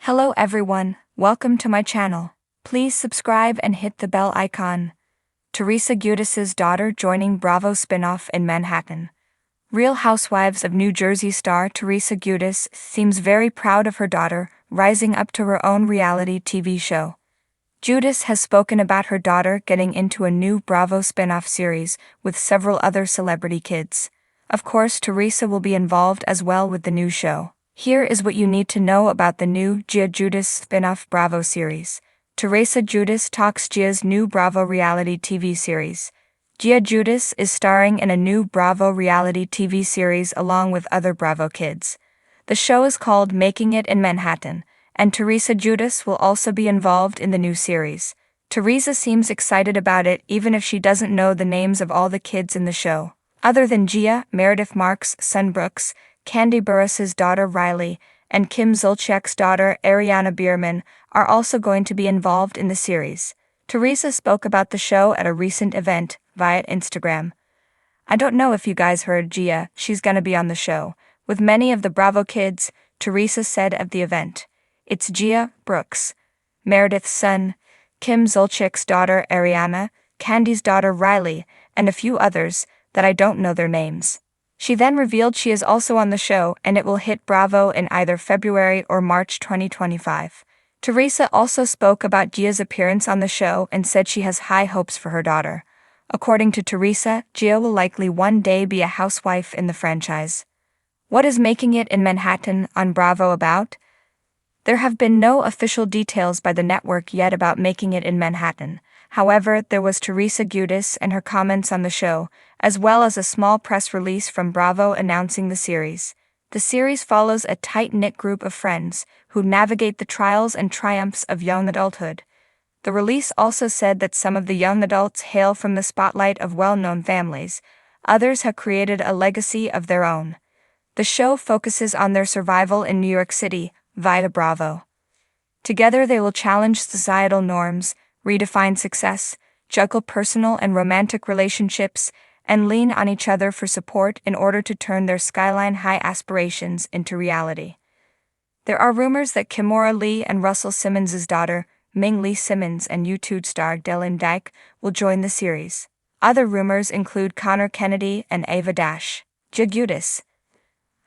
Hello everyone, welcome to my channel. Please subscribe and hit the bell icon. Teresa Giudices' daughter joining Bravo spinoff in Manhattan. Real Housewives of New Jersey star Teresa Giudice seems very proud of her daughter, rising up to her own reality TV show. Giudice has spoken about her daughter getting into a new Bravo spinoff series with several other celebrity kids. Of course, Teresa will be involved as well with the new show. Here is what you need to know about the new Giudices spin-off Bravo series. Teresa Giudice talks Gia's new Bravo reality TV series. Giudice is starring in a new Bravo reality TV series along with other Bravo kids. The show is called Making It in Manhattan, and Teresa Giudice will also be involved in the new series. Teresa seems excited about it even if she doesn't know the names of all the kids in the show. Other than Gia, Meredith Marks' son Brooks, Kandi Burruss's daughter Riley, and Kim Zolciak's daughter Ariana Bierman are also going to be involved in the series. Teresa spoke about the show at a recent event via Instagram. "I don't know if you guys heard Gia, she's gonna be on the show with many of the Bravo kids," Teresa said at the event. "It's Gia, Brooks, Meredith's son, Kim Zolciak's daughter Ariana, Kandi's daughter Riley, and a few others that I don't know their names." She then revealed she is also on the show and it will hit Bravo in either February or March 2025. Teresa also spoke about Gia's appearance on the show and said she has high hopes for her daughter. According to Teresa, Gia will likely one day be a housewife in the franchise. What is Making It in Manhattan on Bravo about? There have been no official details by the network yet about Making It in Manhattan. However, there was Teresa Giudice and her comments on the show, as well as a small press release from Bravo announcing the series. The series follows a tight-knit group of friends who navigate the trials and triumphs of young adulthood. The release also said that some of the young adults hail from the spotlight of well-known families. Others have created a legacy of their own. The show focuses on their survival in New York City via Bravo. Together they will challenge societal norms, redefine success, juggle personal and romantic relationships, and lean on each other for support in order to turn their skyline-high aspirations into reality. There are rumors that Kimora Lee and Russell Simmons' daughter, Ming Lee Simmons, and YouTube star Dylan Dyke will join the series. Other rumors include Connor Kennedy and Ava Dash. Gia Giudice,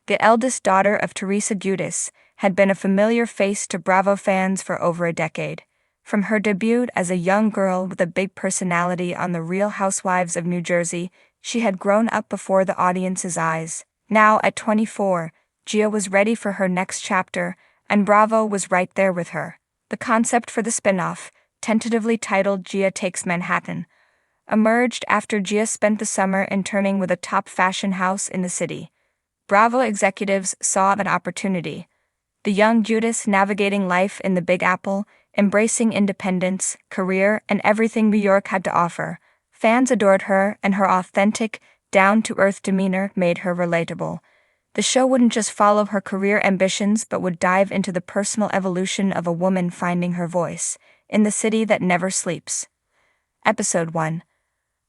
the eldest daughter of Teresa Giudice, had been a familiar face to Bravo fans for over a decade. From her debut as a young girl with a big personality on The Real Housewives of New Jersey, she had grown up before the audience's eyes. Now, at 24, Gia was ready for her next chapter, and Bravo was right there with her. The concept for the spin-off, tentatively titled Gia Takes Manhattan, emerged after Gia spent the summer interning with a top fashion house in the city. Bravo executives saw an opportunity. The young Giudice navigating life in the Big Apple, embracing independence, career, and everything New York had to offer. Fans adored her, and her authentic, down-to-earth demeanor made her relatable. The show wouldn't just follow her career ambitions but would dive into the personal evolution of a woman finding her voice in the city that never sleeps. Episode 1.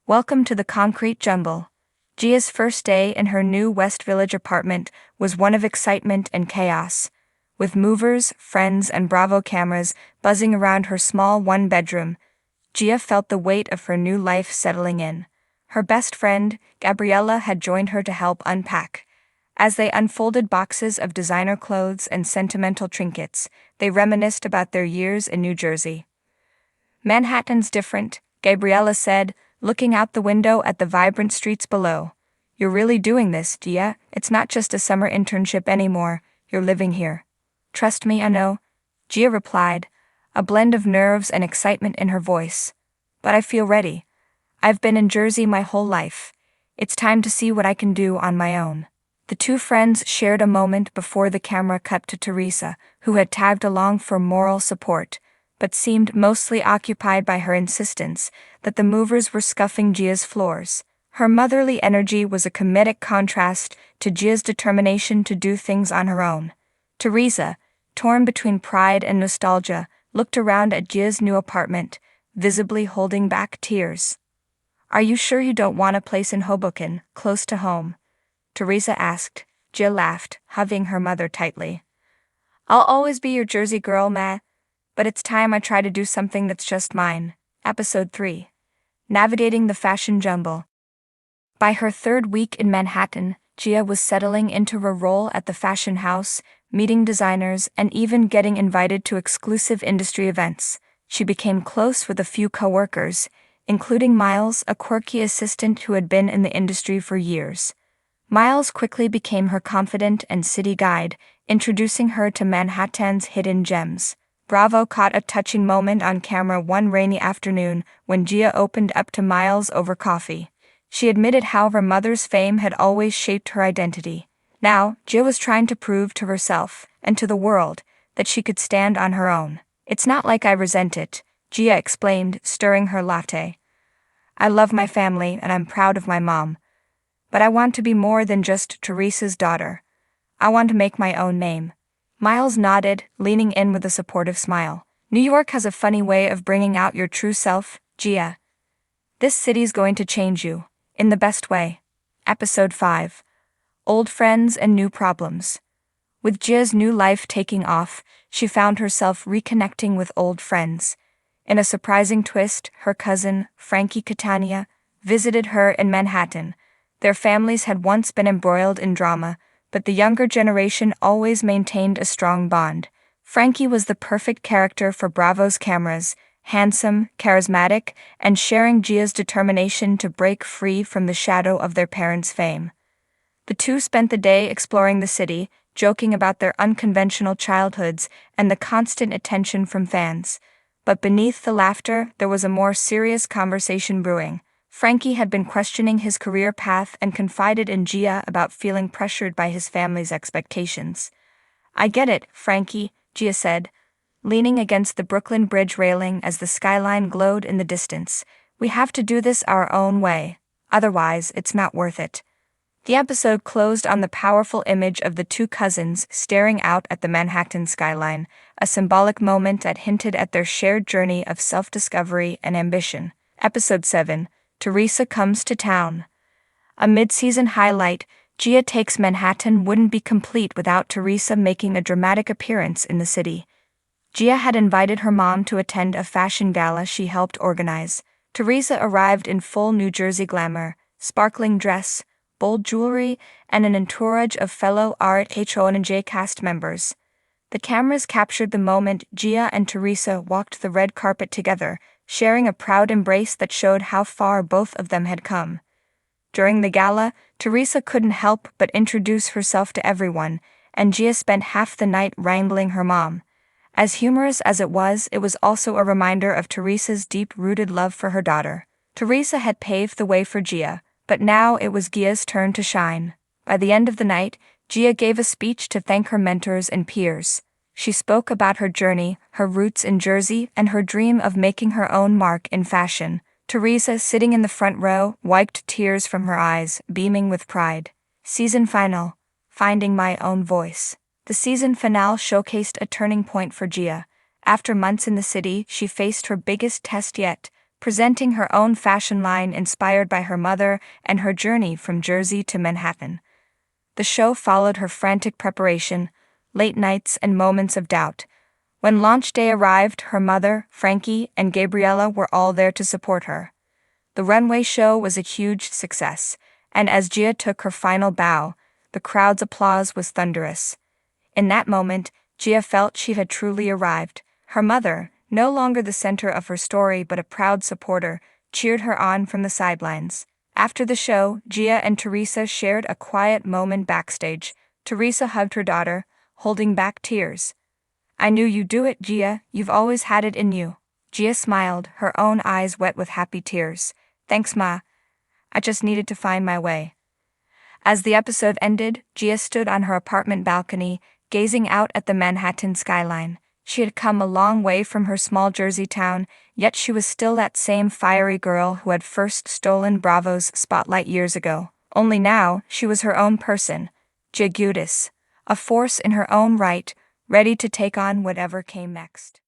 Welcome to the concrete jungle. Gia's first day in her new West Village apartment was one of excitement and chaos. With movers, friends, and Bravo cameras buzzing around her small one-bedroom, Gia felt the weight of her new life settling in. Her best friend, Gabriella, had joined her to help unpack. As they unfolded boxes of designer clothes and sentimental trinkets, they reminisced about their years in New Jersey. "Manhattan's different," Gabriella said, looking out the window at the vibrant streets below. "You're really doing this, Gia. It's not just a summer internship anymore, you're living here." "Trust me, I know," Gia replied, a blend of nerves and excitement in her voice. "But I feel ready. I've been in Jersey my whole life. It's time to see what I can do on my own." The two friends shared a moment before the camera cut to Teresa, who had tagged along for moral support, but seemed mostly occupied by her insistence that the movers were scuffing Gia's floors. Her motherly energy was a comedic contrast to Gia's determination to do things on her own. Teresa, torn between pride and nostalgia, looked around at Gia's new apartment, visibly holding back tears. "Are you sure you don't want a place in Hoboken, close to home?" Teresa asked. Gia laughed, hugging her mother tightly. I'll always be your Jersey girl, meh. But it's time I try to do something that's just mine. Episode 3. Navigating the Fashion Jumble. By her third week in Manhattan, Gia was settling into her role at the fashion house, meeting designers, and even getting invited to exclusive industry events. She became close with a few coworkers, including Miles, a quirky assistant who had been in the industry for years. Miles quickly became her confidant and city guide, introducing her to Manhattan's hidden gems. Bravo caught a touching moment on camera one rainy afternoon when Gia opened up to Miles over coffee. She admitted how her mother's fame had always shaped her identity. Now, Gia was trying to prove to herself, and to the world, that she could stand on her own. "It's not like I resent it," Gia explained, stirring her latte. "I love my family and I'm proud of my mom. But I want to be more than just Teresa's daughter. I want to make my own name." Miles nodded, leaning in with a supportive smile. "New York has a funny way of bringing out your true self, Gia. This city's going to change you, in the best way." Episode 5. Old Friends and New Problems. With Gia's new life taking off, she found herself reconnecting with old friends. In a surprising twist, her cousin, Frankie Catania, visited her in Manhattan. Their families had once been embroiled in drama, but the younger generation always maintained a strong bond. Frankie was the perfect character for Bravo's cameras, handsome, charismatic, and sharing Gia's determination to break free from the shadow of their parents' fame. The two spent the day exploring the city, joking about their unconventional childhoods and the constant attention from fans. But beneath the laughter, there was a more serious conversation brewing. Frankie had been questioning his career path and confided in Gia about feeling pressured by his family's expectations. "I get it, Frankie," Gia said, leaning against the Brooklyn Bridge railing as the skyline glowed in the distance. "We have to do this our own way. Otherwise, it's not worth it." The episode closed on the powerful image of the two cousins staring out at the Manhattan skyline, a symbolic moment that hinted at their shared journey of self-discovery and ambition. Episode 7. Teresa Comes to Town. A mid-season highlight, Gia Takes Manhattan wouldn't be complete without Teresa making a dramatic appearance in the city. Gia had invited her mom to attend a fashion gala she helped organize. Teresa arrived in full New Jersey glamour, sparkling dress, bold jewelry, and an entourage of fellow RHONJ cast members. The cameras captured the moment Gia and Teresa walked the red carpet together, sharing a proud embrace that showed how far both of them had come. During the gala, Teresa couldn't help but introduce herself to everyone, and Gia spent half the night wrangling her mom. As humorous as it was also a reminder of Teresa's deep-rooted love for her daughter. Teresa had paved the way for Gia, but now it was Gia's turn to shine. By the end of the night, Gia gave a speech to thank her mentors and peers. She spoke about her journey, her roots in Jersey, and her dream of making her own mark in fashion. Teresa, sitting in the front row, wiped tears from her eyes, beaming with pride. Season final. Finding My Own Voice. The season finale showcased a turning point for Gia. After months in the city, she faced her biggest test yet, presenting her own fashion line inspired by her mother and her journey from Jersey to Manhattan. The show followed her frantic preparation, late nights, and moments of doubt. When launch day arrived, her mother, Frankie, and Gabriella were all there to support her. The runway show was a huge success, and as Gia took her final bow, the crowd's applause was thunderous. In that moment, Gia felt she had truly arrived. Her mother, no longer the center of her story but a proud supporter, cheered her on from the sidelines. After the show, Gia and Teresa shared a quiet moment backstage. Teresa hugged her daughter, holding back tears. "I knew you'd do it, Gia. You've always had it in you." Gia smiled, her own eyes wet with happy tears. "Thanks, Ma. I just needed to find my way." As the episode ended, Gia stood on her apartment balcony, gazing out at the Manhattan skyline. She had come a long way from her small Jersey town, yet she was still that same fiery girl who had first stolen Bravo's spotlight years ago. Only now, she was her own person, Giudices, a force in her own right, ready to take on whatever came next.